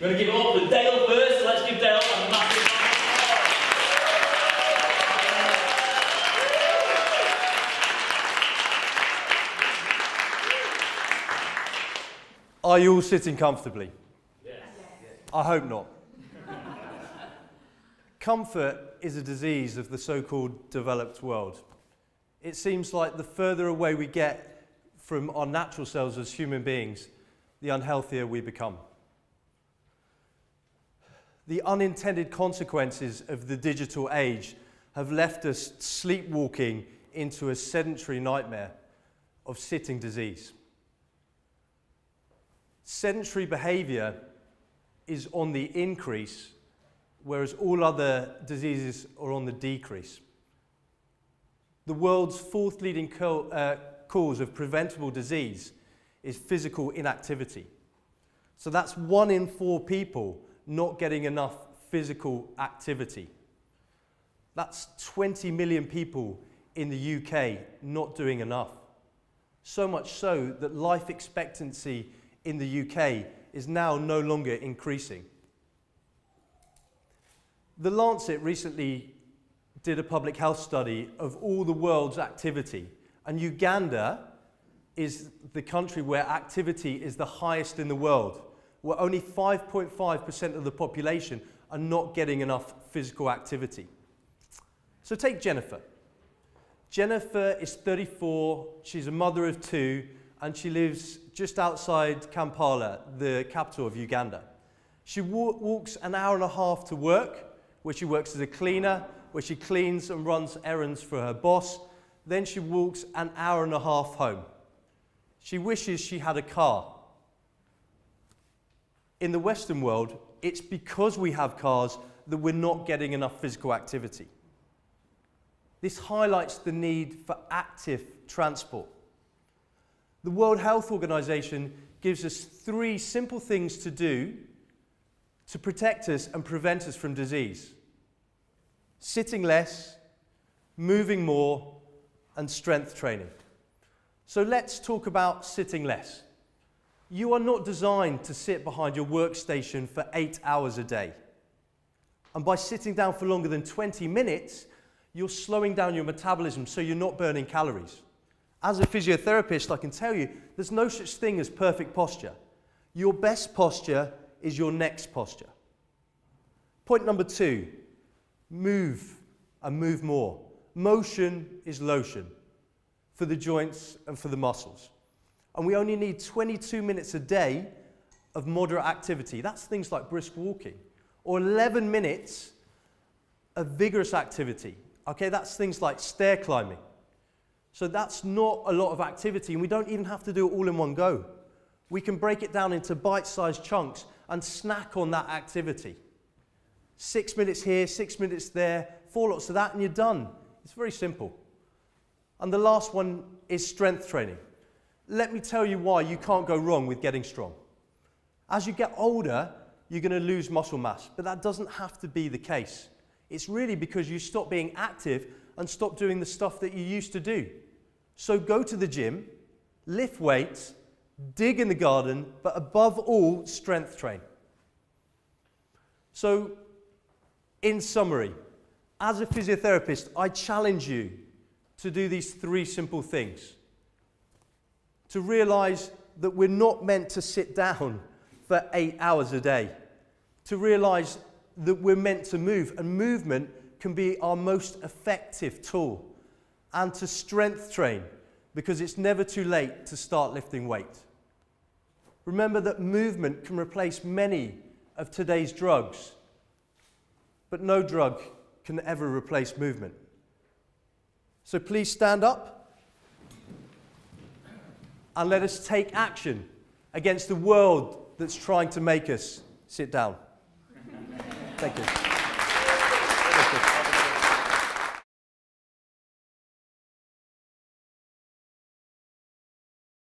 We're going to give it up for Dale first, so let's give Dale a massive round of applause. Are you all sitting comfortably? Yes. I hope not. Comfort is a disease of the so-called developed world. It seems like the further away we get from our natural selves as human beings, the unhealthier we become. The unintended consequences of the digital age have left us sleepwalking into a sedentary nightmare of sitting disease. Sedentary behavior is on the increase, whereas all other diseases are on the decrease. The world's fourth leading cause of preventable disease is physical inactivity. So that's 1 in 4 people not getting enough physical activity. That's 20 million people in the UK not doing enough. So much so that life expectancy in the UK is now no longer increasing. The Lancet recently did a public health study of all the world's activity, and Uganda is the country where activity is the highest in the world, where only 5.5% of the population are not getting enough physical activity. So take Jennifer. Jennifer is 34, she's a mother of 2, and she lives just outside Kampala, the capital of Uganda. She walks an hour and a half to work, where she works as a cleaner, where she cleans and runs errands for her boss. Then she walks an hour and a half home. She wishes she had a car. In the Western world, it's because we have cars that we're not getting enough physical activity. This highlights the need for active transport. The World Health Organization gives us 3 simple things to do to protect us and prevent us from disease: sitting less, moving more, and strength training. So let's talk about sitting less. You are not designed to sit behind your workstation for 8 hours a day. And by sitting down for longer than 20 minutes, you're slowing down your metabolism so you're not burning calories. As a physiotherapist, I can tell you, there's no such thing as perfect posture. Your best posture is your next posture. Point number 2, move and move more. Motion is lotion for the joints and for the muscles. And we only need 22 minutes a day of moderate activity. That's things like brisk walking. Or 11 minutes of vigorous activity. Okay, that's things like stair climbing. So that's not a lot of activity, and we don't even have to do it all in one go. We can break it down into bite-sized chunks and snack on that activity. 6 minutes here, 6 minutes there, 4 lots of that, and you're done. It's very simple. And the last one is strength training. Let me tell you why you can't go wrong with getting strong. As you get older, you're going to lose muscle mass, but that doesn't have to be the case. It's really because you stop being active and stop doing the stuff that you used to do. So go to the gym, lift weights, dig in the garden, but above all, strength train. So, in summary, as a physiotherapist, I challenge you to do these 3 simple things. To realize that we're not meant to sit down for 8 hours a day. To realize that we're meant to move, and movement can be our most effective tool. And to strength train, because it's never too late to start lifting weight. Remember that movement can replace many of today's drugs, but no drug can ever replace movement. So please stand up and let us take action against the world that's trying to make us sit down. Thank you. Thank you.